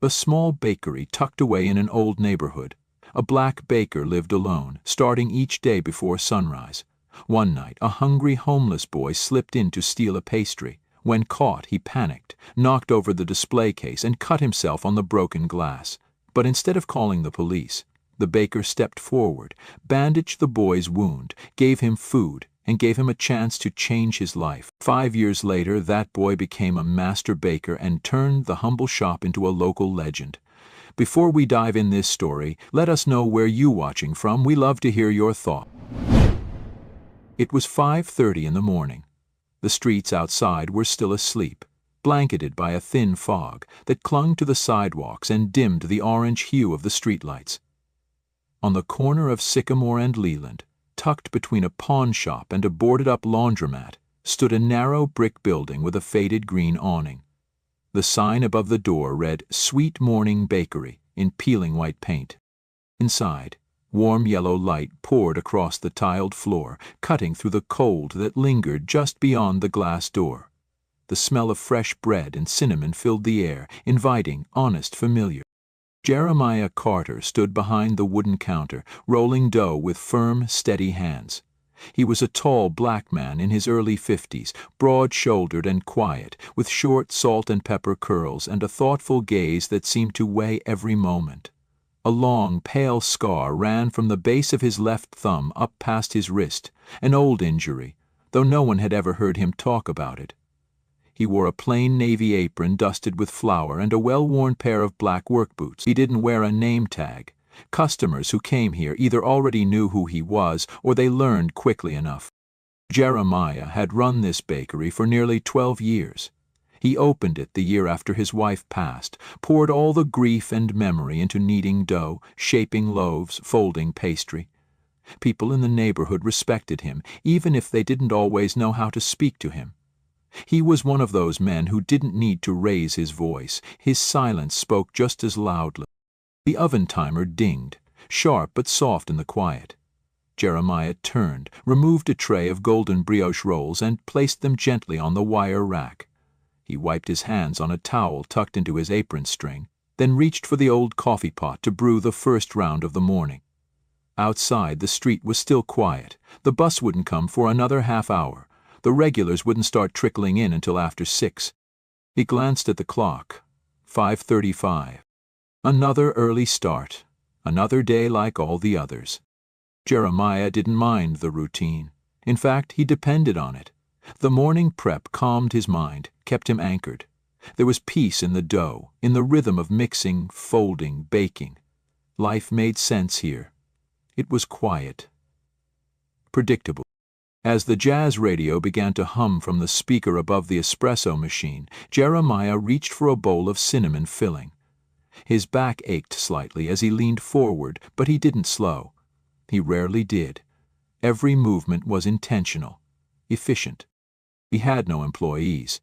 A small bakery tucked away in an old neighborhood. A black baker lived alone, starting each day before sunrise. One night, a hungry homeless boy slipped in to steal a pastry. When caught, he panicked, knocked over the display case, and cut himself on the broken glass. But instead of calling the police, the baker stepped forward, bandaged the boy's wound, gave him food, and gave him a chance to change his life. 5 years later, that boy became a master baker and turned the humble shop into a local legend. Before we dive in this story, let us know where you're watching from. We love to hear your thoughts. It was 5:30 in the morning. The streets outside were still asleep, blanketed by a thin fog that clung to the sidewalks and dimmed the orange hue of the streetlights. On the corner of Sycamore and Leland, tucked between a pawn shop and a boarded-up laundromat, stood a narrow brick building with a faded green awning. The sign above the door read "Sweet Morning Bakery" in peeling white paint. Inside, warm yellow light poured across the tiled floor, cutting through the cold that lingered just beyond the glass door. The smell of fresh bread and cinnamon filled the air, inviting, honest, familiar. Jeremiah Carter stood behind the wooden counter, rolling dough with firm, steady hands. He was a tall black man in his early 50s, broad-shouldered and quiet, with short salt and pepper curls and a thoughtful gaze that seemed to weigh every moment. A long, pale scar ran from the base of his left thumb up past his wrist, an old injury, though no one had ever heard him talk about it. He wore a plain navy apron dusted with flour and a well-worn pair of black work boots. He didn't wear a name tag. Customers who came here either already knew who he was or they learned quickly enough. Jeremiah had run this bakery for nearly 12 years. He opened it the year after his wife passed, poured all the grief and memory into kneading dough, shaping loaves, folding pastry. People in the neighborhood respected him, even if they didn't always know how to speak to him. He was one of those men who didn't need to raise his voice. His silence spoke just as loudly. The oven timer dinged, sharp but soft in the quiet. Jeremiah turned, removed a tray of golden brioche rolls, and placed them gently on the wire rack. He wiped his hands on a towel tucked into his apron string, then reached for the old coffee pot to brew the first round of the morning. Outside, the street was still quiet. The bus wouldn't come for another half hour. The regulars wouldn't start trickling in until after 6. He glanced at the clock. 5:35. Another early start. Another day like all the others. Jeremiah didn't mind the routine. In fact, he depended on it. The morning prep calmed his mind, kept him anchored. There was peace in the dough, in the rhythm of mixing, folding, baking. Life made sense here. It was quiet. Predictable. As the jazz radio began to hum from the speaker above the espresso machine, Jeremiah reached for a bowl of cinnamon filling. His back ached slightly as he leaned forward, but he didn't slow. He rarely did. Every movement was intentional, efficient. He had no employees.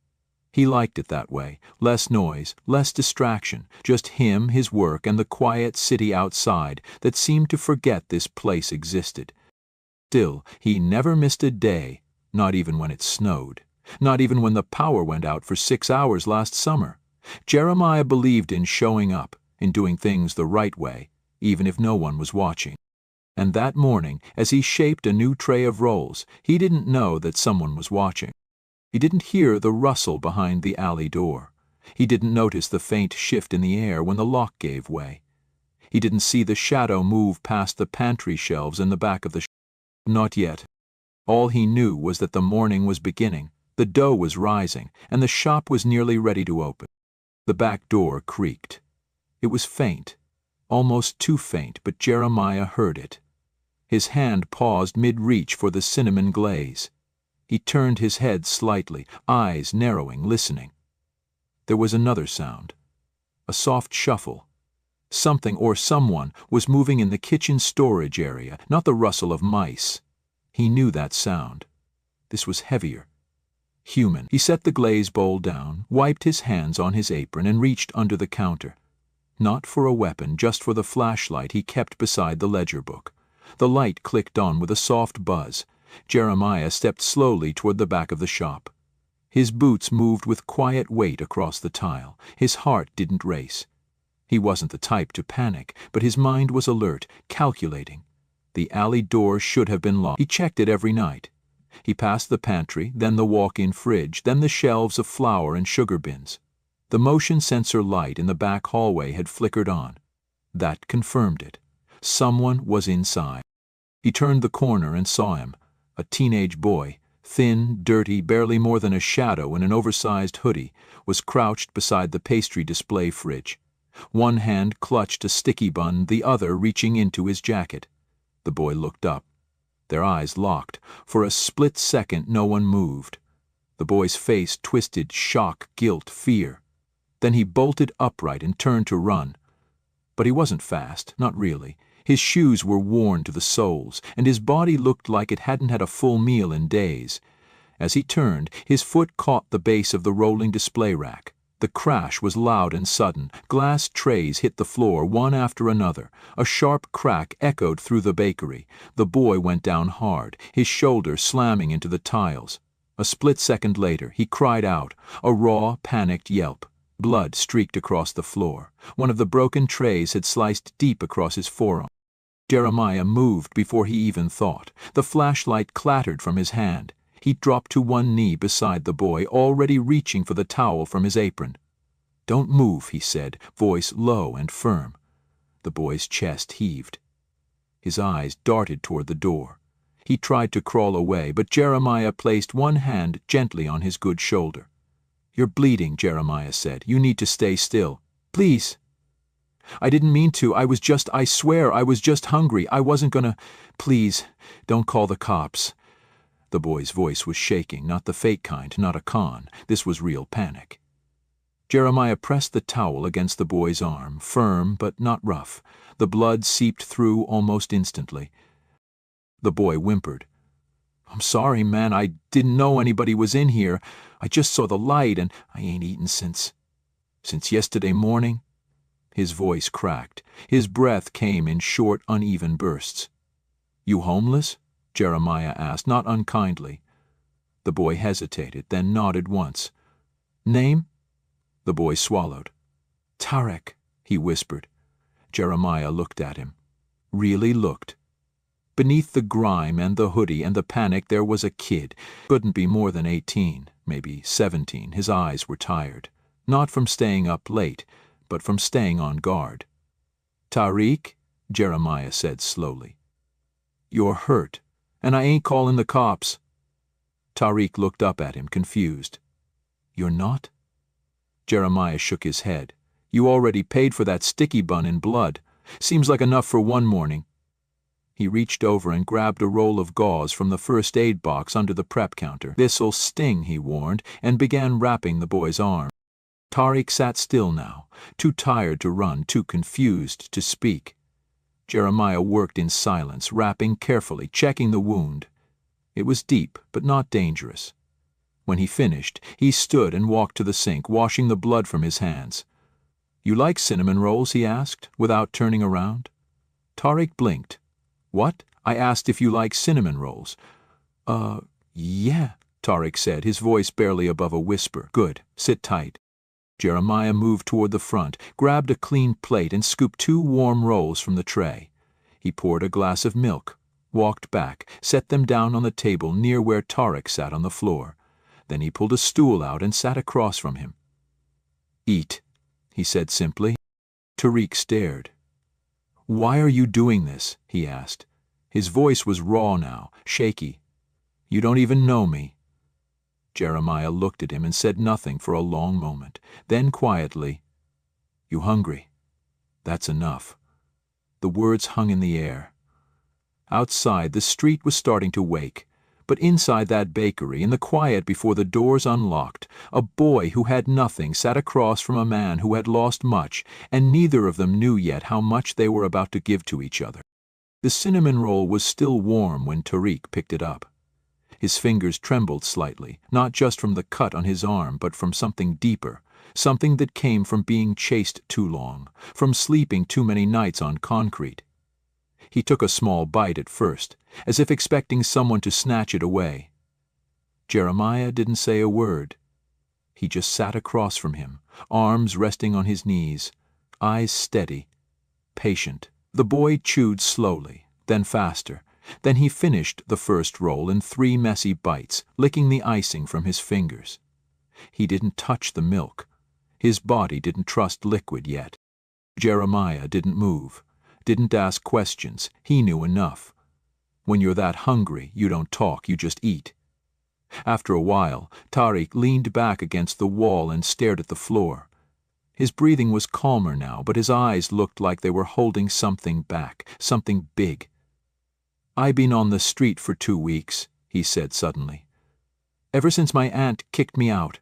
He liked it that way. Less noise, less distraction, just him, his work, and the quiet city outside that seemed to forget this place existed. Still, he never missed a day, not even when it snowed, not even when the power went out for 6 hours last summer. Jeremiah believed in showing up, in doing things the right way, even if no one was watching. And that morning, as he shaped a new tray of rolls, he didn't know that someone was watching. He didn't hear the rustle behind the alley door. He didn't notice the faint shift in the air when the lock gave way. He didn't see the shadow move past the pantry shelves in the back of the shop. Not yet. All he knew was that the morning was beginning, the dough was rising, and the shop was nearly ready to open. The back door creaked. It was faint, almost too faint, but Jeremiah heard it. His hand paused mid-reach for the cinnamon glaze. He turned his head slightly, eyes narrowing, listening. There was another sound, a soft shuffle. Something or someone was moving in the kitchen storage area, not the rustle of mice. He knew that sound. This was heavier, human. He set the glaze bowl down, wiped his hands on his apron, and reached under the counter. Not for a weapon, just for the flashlight he kept beside the ledger book. The light clicked on with a soft buzz. Jeremiah stepped slowly toward the back of the shop. His boots moved with quiet weight across the tile. His heart didn't race. He wasn't the type to panic, but his mind was alert, calculating. The alley door should have been locked. He checked it every night. He passed the pantry, then the walk-in fridge, then the shelves of flour and sugar bins. The motion sensor light in the back hallway had flickered on. That confirmed it. Someone was inside. He turned the corner and saw him. A teenage boy, thin, dirty, barely more than a shadow in an oversized hoodie, was crouched beside the pastry display fridge. One hand clutched a sticky bun, the other reaching into his jacket. The boy looked up. Their eyes locked. For a split second no one moved. The boy's face twisted, shock, guilt, fear. Then he bolted upright and turned to run. But he wasn't fast, not really. His shoes were worn to the soles, and his body looked like it hadn't had a full meal in days. As he turned, his foot caught the base of the rolling display rack. The crash was loud and sudden. Glass trays hit the floor, one after another. A sharp crack echoed through the bakery. The boy went down hard, his shoulder slamming into the tiles. A split second later, he cried out, a raw, panicked yelp. Blood streaked across the floor. One of the broken trays had sliced deep across his forearm. Jeremiah moved before he even thought. The flashlight clattered from his hand. He dropped to one knee beside the boy, already reaching for the towel from his apron. "Don't move," he said, voice low and firm. The boy's chest heaved. His eyes darted toward the door. He tried to crawl away, but Jeremiah placed one hand gently on his good shoulder. "You're bleeding," Jeremiah said. "You need to stay still. Please." "I didn't mean to. I swear I was just hungry. I wasn't gonna. Please, don't call the cops." The boy's voice was shaking, not the fake kind, not a con. This was real panic. Jeremiah pressed the towel against the boy's arm, firm but not rough. The blood seeped through almost instantly. The boy whimpered. "I'm sorry, man. I didn't know anybody was in here. I just saw the light, and I ain't eaten since yesterday morning." His voice cracked. His breath came in short, uneven bursts. "You homeless?" Jeremiah asked, not unkindly. The boy hesitated, then nodded once. "Name?" The boy swallowed. "Tarek," he whispered. Jeremiah looked at him. Really looked. Beneath the grime and the hoodie and the panic there was a kid. Couldn't be more than 18, maybe 17. His eyes were tired. Not from staying up late, but from staying on guard. "Tariq," Jeremiah said slowly. "You're hurt, and I ain't calling the cops." Tariq looked up at him, confused. "You're not?" Jeremiah shook his head. "You already paid for that sticky bun in blood. Seems like enough for one morning." He reached over and grabbed a roll of gauze from the first aid box under the prep counter. "This'll sting," he warned, and began wrapping the boy's arm. Tariq sat still now, too tired to run, too confused to speak. Jeremiah worked in silence, wrapping carefully, checking the wound. It was deep, but not dangerous. When he finished, he stood and walked to the sink, washing the blood from his hands. "You like cinnamon rolls?" he asked, without turning around. Tariq blinked. "What?" I asked if you like cinnamon rolls. Yeah," Tariq said, his voice barely above a whisper. "Good. Sit tight." Jeremiah moved toward the front, grabbed a clean plate and scooped 2 warm rolls from the tray. He poured a glass of milk, walked back, set them down on the table near where Tariq sat on the floor. Then he pulled a stool out and sat across from him. "Eat," he said simply. Tariq stared. "Why are you doing this?" he asked. His voice was raw now, shaky. "You don't even know me." Jeremiah looked at him and said nothing for a long moment. Then quietly, "You hungry? That's enough." The words hung in the air. Outside, the street was starting to wake. But inside that bakery, in the quiet before the doors unlocked, a boy who had nothing sat across from a man who had lost much, and neither of them knew yet how much they were about to give to each other. The cinnamon roll was still warm when Tariq picked it up. His fingers trembled slightly, not just from the cut on his arm, but from something deeper, something that came from being chased too long, from sleeping too many nights on concrete. He took a small bite at first, as if expecting someone to snatch it away. Jeremiah didn't say a word. He just sat across from him, arms resting on his knees, eyes steady, patient. The boy chewed slowly, then faster. Then he finished the first roll in 3 messy bites, licking the icing from his fingers. He didn't touch the milk. His body didn't trust liquid yet. Jeremiah didn't move, didn't ask questions. He knew enough. When you're that hungry, you don't talk, you just eat. After a while, Tariq leaned back against the wall and stared at the floor. His breathing was calmer now, but his eyes looked like they were holding something back, something big. "I been on the street for 2 weeks," he said suddenly. "Ever since my aunt kicked me out."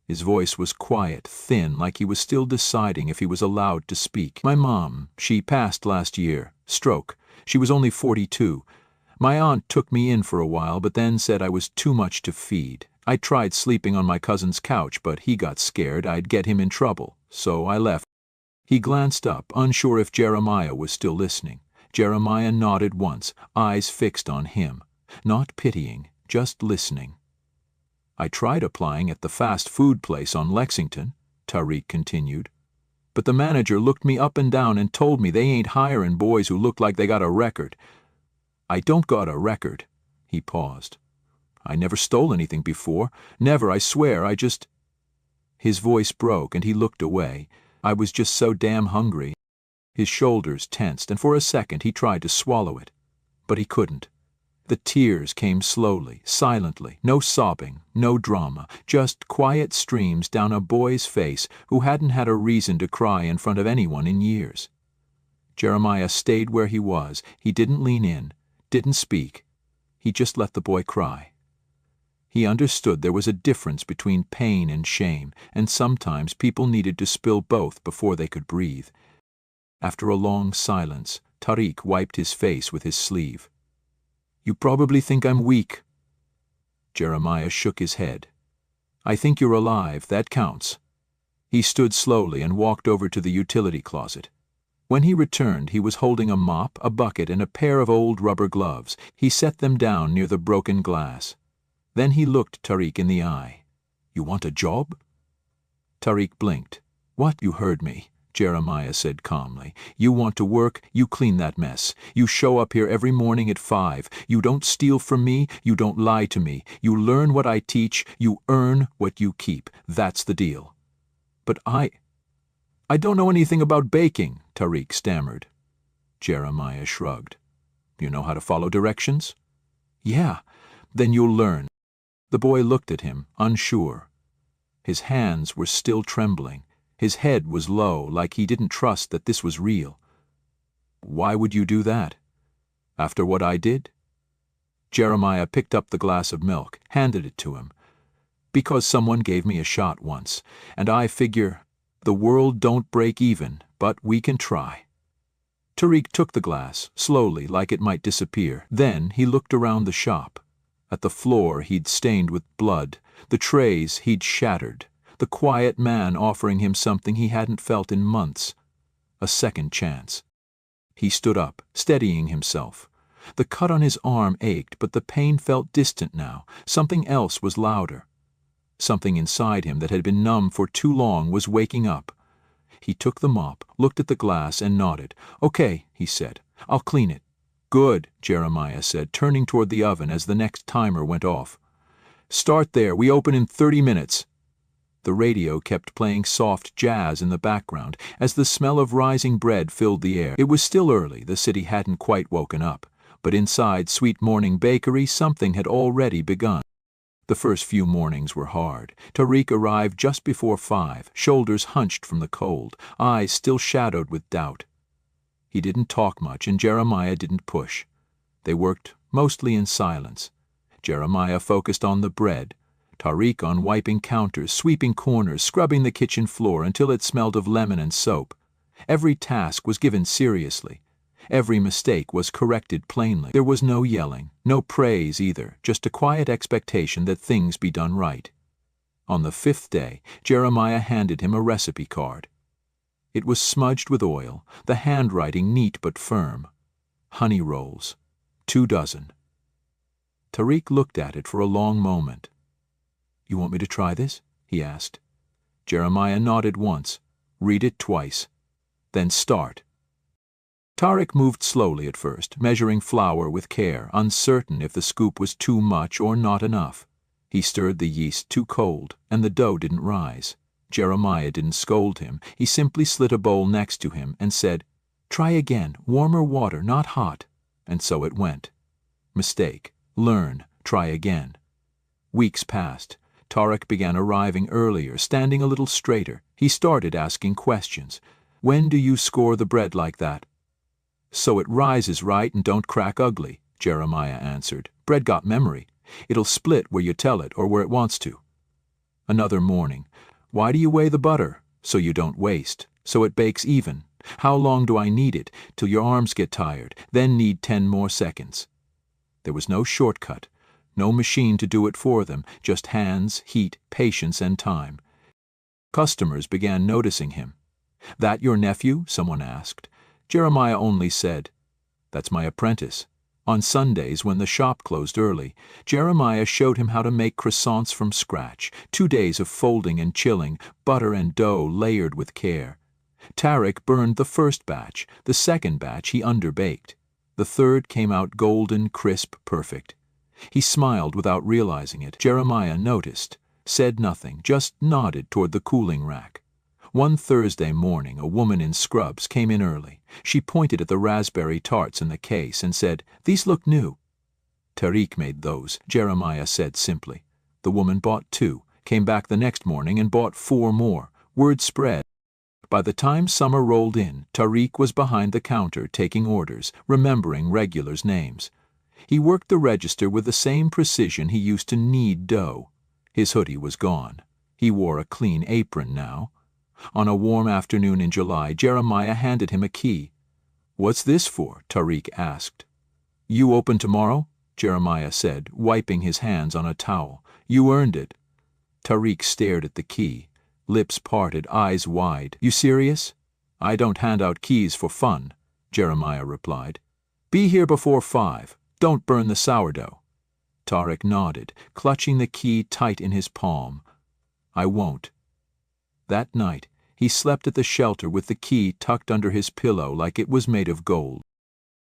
His voice was quiet, thin, like he was still deciding if he was allowed to speak. "My mom, she passed last year. Stroke. She was only 42. My aunt took me in for a while, but then said I was too much to feed. I tried sleeping on my cousin's couch, but he got scared I'd get him in trouble, so I left." He glanced up, unsure if Jeremiah was still listening. Jeremiah nodded once, eyes fixed on him. Not pitying, just listening. "I tried applying at the fast food place on Lexington," Tariq continued. "But the manager looked me up and down and told me they ain't hiring boys who look like they got a record." "I don't got a record." He paused. "I never stole anything before. Never, I swear. I just—" His voice broke and he looked away. "I was just so damn hungry." His shoulders tensed, and for a second he tried to swallow it. But he couldn't. The tears came slowly, silently, no sobbing, no drama, just quiet streams down a boy's face who hadn't had a reason to cry in front of anyone in years. Jeremiah stayed where he was. He didn't lean in, didn't speak. He just let the boy cry. He understood there was a difference between pain and shame, and sometimes people needed to spill both before they could breathe. After a long silence, Tariq wiped his face with his sleeve. "You probably think I'm weak." Jeremiah shook his head. "I think you're alive, that counts." He stood slowly and walked over to the utility closet. When he returned, he was holding a mop, a bucket, and a pair of old rubber gloves. He set them down near the broken glass. Then he looked Tariq in the eye. "You want a job?" Tariq blinked. "What? You heard me," Jeremiah said calmly. "You want to work, you clean that mess. You show up here every morning at 5. You don't steal from me, you don't lie to me. You learn what I teach, you earn what you keep. That's the deal." "But I don't know anything about baking," Tariq stammered. Jeremiah shrugged. "You know how to follow directions?" "Yeah." "Then you'll learn." The boy looked at him, unsure. His hands were still trembling. His head was low, like he didn't trust that this was real. "Why would you do that? After what I did?" Jeremiah picked up the glass of milk, handed it to him. "Because someone gave me a shot once, and I figure the world don't break even, but we can try." Tariq took the glass, slowly, like it might disappear. Then he looked around the shop. At the floor he'd stained with blood, the trays he'd shattered, the quiet man offering him something he hadn't felt in months. A second chance. He stood up, steadying himself. The cut on his arm ached, but the pain felt distant now. Something else was louder. Something inside him that had been numb for too long was waking up. He took the mop, looked at the glass, and nodded. "Okay," he said. "I'll clean it." "Good," Jeremiah said, turning toward the oven as the next timer went off. "Start there. We open in 30 minutes. The radio kept playing soft jazz in the background as the smell of rising bread filled the air. It was still early, the city hadn't quite woken up, but inside Sweet Morning Bakery something had already begun. The first few mornings were hard. Tariq arrived just before 5, shoulders hunched from the cold, eyes still shadowed with doubt. He didn't talk much, and Jeremiah didn't push. They worked mostly in silence. Jeremiah focused on the bread, Tariq on wiping counters, sweeping corners, scrubbing the kitchen floor until it smelled of lemon and soap. Every task was given seriously. Every mistake was corrected plainly. There was no yelling, no praise either, just a quiet expectation that things be done right. On the 5th day, Jeremiah handed him a recipe card. It was smudged with oil, the handwriting neat but firm. Honey rolls, 2 dozen. Tariq looked at it for a long moment. "You want me to try this?" he asked. Jeremiah nodded once. "Read it twice." Then start." Tariq moved slowly at first, measuring flour with care, uncertain if the scoop was too much or not enough. He stirred the yeast too cold, and the dough didn't rise. Jeremiah didn't scold him. He simply slid a bowl next to him and said, "Try again, warmer water, not hot." And so it went. Mistake. Learn. Try again. Weeks passed. Tariq began arriving earlier, standing a little straighter. He started asking questions. "When do you score the bread like that?" "So it rises right and don't crack ugly," Jeremiah answered. "Bread got memory. It'll split where you tell it or where it wants to." Another morning. "Why do you weigh the butter?" "So you don't waste. So it bakes even." "How long do I knead it?" "Till your arms get tired. Then knead 10 more seconds." There was no shortcut, no machine to do it for them, just hands, heat, patience, and time. Customers began noticing him. "That your nephew?" someone asked. Jeremiah only said, "That's my apprentice." On Sundays, when the shop closed early, Jeremiah showed him how to make croissants from scratch, 2 days of folding and chilling, butter and dough layered with care. Tariq burned the first batch, the second batch he underbaked. The third came out golden, crisp, perfect. He smiled without realizing it. Jeremiah noticed, said nothing, just nodded toward the cooling rack. One Thursday morning, a woman in scrubs came in early. She pointed at the raspberry tarts in the case and said, "These look new." "Tariq made those," Jeremiah said simply. The woman bought 2, came back the next morning and bought 4 more. Word spread. By the time summer rolled in, Tariq was behind the counter taking orders, remembering regulars' names. He worked the register with the same precision he used to knead dough. His hoodie was gone. He wore a clean apron now. On a warm afternoon in July, Jeremiah handed him a key. "What's this for?" Tariq asked. "You open tomorrow?" Jeremiah said, wiping his hands on a towel. "You earned it." Tariq stared at the key, lips parted, eyes wide. "You serious?" "I don't hand out keys for fun," Jeremiah replied. "Be here before 5. Don't burn the sourdough." Tariq nodded, clutching the key tight in his palm. "I won't." That night, he slept at the shelter with the key tucked under his pillow like it was made of gold.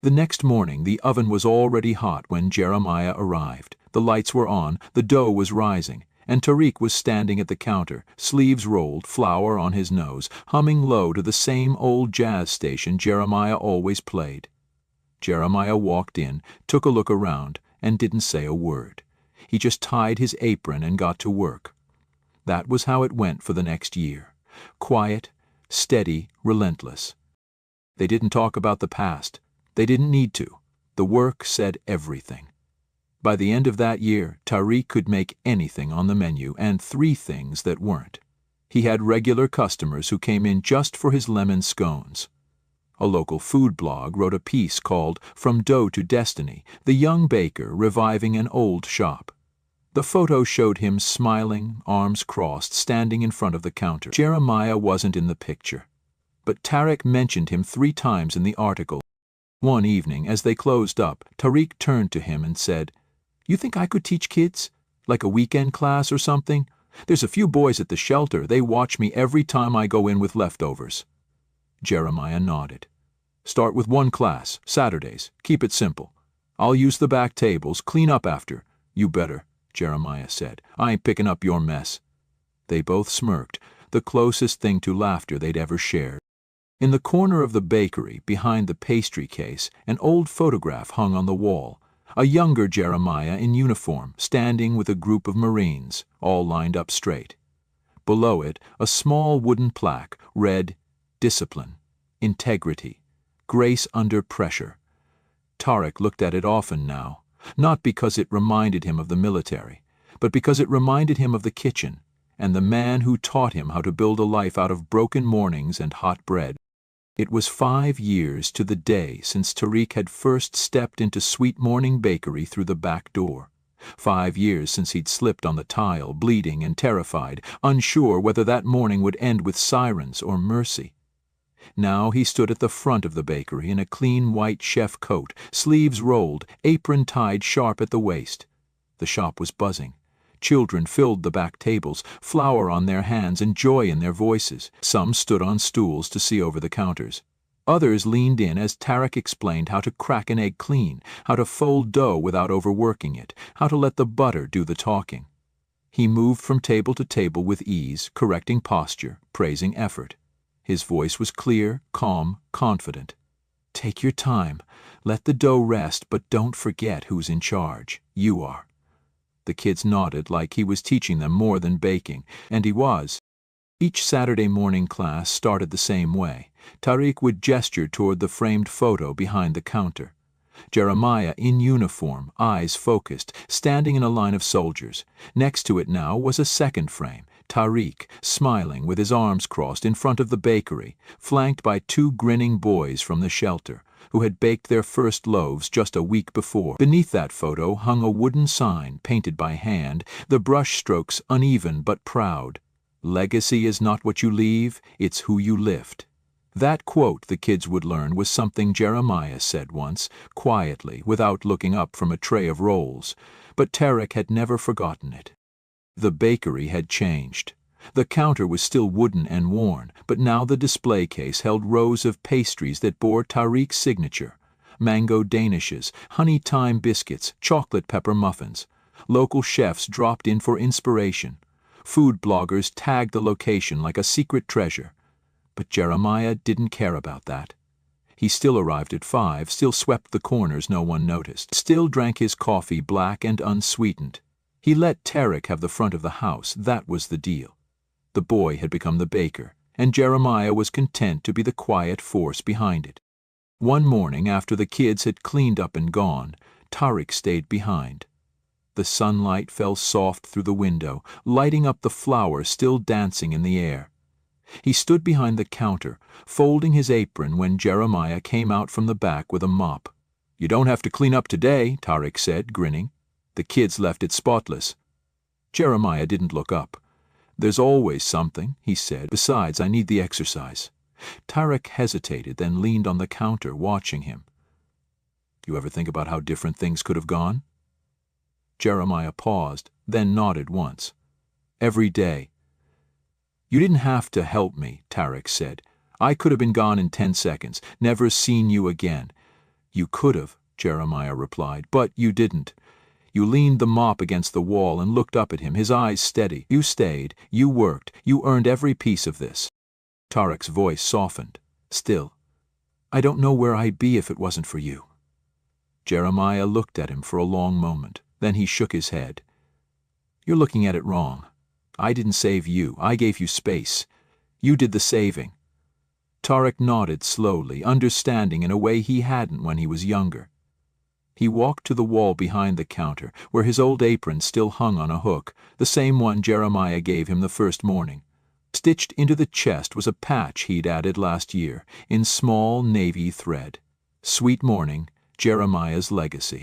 The next morning, the oven was already hot when Jeremiah arrived. The lights were on, the dough was rising, and Tariq was standing at the counter, sleeves rolled, flour on his nose, humming low to the same old jazz station Jeremiah always played. Jeremiah walked in, took a look around, and didn't say a word. He just tied his apron and got to work. That was how it went for the next year. Quiet, steady, relentless. They didn't talk about the past. They didn't need to. The work said everything. By the end of that year, Tariq could make anything on the menu and 3 things that weren't. He had regular customers who came in just for his lemon scones. A local food blog wrote a piece called "From Dough to Destiny," the young baker reviving an old shop. The photo showed him smiling, arms crossed, standing in front of the counter. Jeremiah wasn't in the picture, but Tariq mentioned him 3 times in the article. One evening, as they closed up, Tariq turned to him and said, "You think I could teach kids? Like a weekend class or something? There's a few boys at the shelter. They watch me every time I go in with leftovers." Jeremiah nodded. "Start with 1 class, Saturdays. Keep it simple. I'll use the back tables, clean up after." "You better," Jeremiah said. "I ain't picking up your mess." They both smirked, the closest thing to laughter they'd ever shared. In the corner of the bakery, behind the pastry case, an old photograph hung on the wall. A younger Jeremiah in uniform, standing with a group of Marines, all lined up straight. Below it, a small wooden plaque read, "Discipline, Integrity, Grace Under Pressure." Tariq looked at it often now, not because it reminded him of the military, but because it reminded him of the kitchen and the man who taught him how to build a life out of broken mornings and hot bread. It was 5 years to the day since Tariq had first stepped into Sweet Morning Bakery through the back door. 5 years since he'd slipped on the tile, bleeding and terrified, unsure whether that morning would end with sirens or mercy. Now he stood at the front of the bakery in a clean white chef coat, sleeves rolled, apron tied sharp at the waist. The shop was buzzing. Children filled the back tables, flour on their hands and joy in their voices. Some stood on stools to see over the counters. Others leaned in as Tarek explained how to crack an egg clean, how to fold dough without overworking it, how to let the butter do the talking. He moved from table to table with ease, correcting posture, praising effort. His voice was clear, calm, confident. "Take your time. Let the dough rest, but don't forget who's in charge. You are." The kids nodded like he was teaching them more than baking, and he was. Each Saturday morning class started the same way. Tariq would gesture toward the framed photo behind the counter. Jeremiah, in uniform, eyes focused, standing in a line of soldiers. Next to it now was a second frame, Tariq, smiling with his arms crossed in front of the bakery, flanked by two grinning boys from the shelter, who had baked their first loaves just a week before. Beneath that photo hung a wooden sign, painted by hand, the brush strokes uneven but proud. "Legacy is not what you leave, it's who you lift." That quote, the kids would learn, was something Jeremiah said once, quietly, without looking up from a tray of rolls, but Tarek had never forgotten it. The bakery had changed. The counter was still wooden and worn, but now the display case held rows of pastries that bore Tariq's signature: mango danishes, honey thyme biscuits, chocolate pepper muffins. Local chefs dropped in for inspiration. Food bloggers tagged the location like a secret treasure. But Jeremiah didn't care about that. He still arrived at 5, still swept the corners no one noticed, still drank his coffee black and unsweetened. He let Tarek have the front of the house, that was the deal. The boy had become the baker, and Jeremiah was content to be the quiet force behind it. One morning, after the kids had cleaned up and gone, Tariq stayed behind. The sunlight fell soft through the window, lighting up the flowers still dancing in the air. He stood behind the counter, folding his apron when Jeremiah came out from the back with a mop. "You don't have to clean up today," Tariq said, grinning. "The kids left it spotless." Jeremiah didn't look up. "There's always something," he said. "Besides, I need the exercise." Tariq hesitated, then leaned on the counter, watching him. "You ever think about how different things could have gone?" Jeremiah paused, then nodded once. "Every day." "You didn't have to help me," Tariq said. "I could have been gone in 10 seconds, never seen you again." "You could have," Jeremiah replied, "but you didn't. You leaned the mop against the wall and looked up at him, his eyes steady. You stayed, you worked, you earned every piece of this." Tariq's voice softened. "Still, I don't know where I'd be if it wasn't for you." Jeremiah looked at him for a long moment. Then he shook his head. "You're looking at it wrong. I didn't save you, I gave you space. You did the saving." Tariq nodded slowly, understanding in a way he hadn't when he was younger. He walked to the wall behind the counter, where his old apron still hung on a hook, the same one Jeremiah gave him the first morning. Stitched into the chest was a patch he'd added last year, in small navy thread. "Sweet Morning, Jeremiah's Legacy."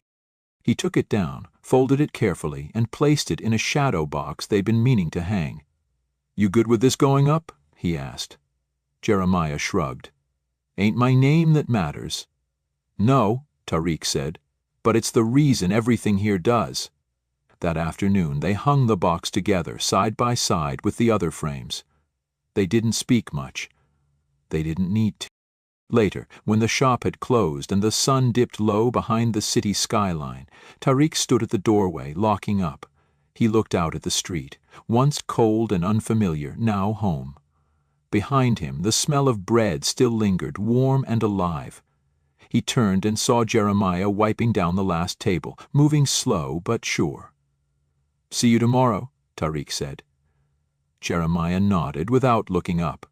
He took it down, folded it carefully, and placed it in a shadow box they'd been meaning to hang. "You good with this going up?" he asked. Jeremiah shrugged. "Ain't my name that matters." "No," Tariq said, "but it's the reason everything here does." That afternoon they hung the box together, side by side with the other frames. They didn't speak much. They didn't need to. Later, when the shop had closed and the sun dipped low behind the city skyline, Tariq stood at the doorway, locking up. He looked out at the street, once cold and unfamiliar, now home. Behind him, the smell of bread still lingered, warm and alive. He turned and saw Jeremiah wiping down the last table, moving slow but sure. "See you tomorrow," Tariq said. Jeremiah nodded without looking up.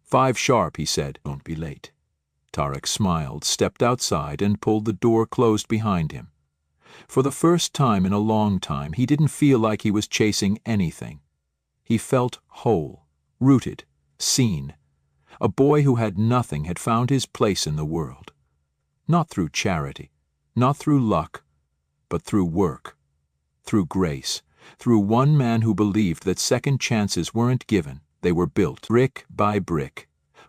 5 sharp, he said. "Don't be late." Tariq smiled, stepped outside, and pulled the door closed behind him. For the first time in a long time, he didn't feel like he was chasing anything. He felt whole, rooted, seen. A boy who had nothing had found his place in the world. Not through charity, not through luck, but through work, through grace, through one man who believed that second chances weren't given, they were built, brick by brick,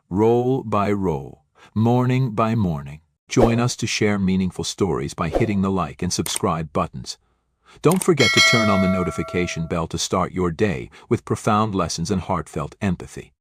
roll by roll, morning by morning. Join us to share meaningful stories by hitting the like and subscribe buttons. Don't forget to turn on the notification bell to start your day with profound lessons and heartfelt empathy.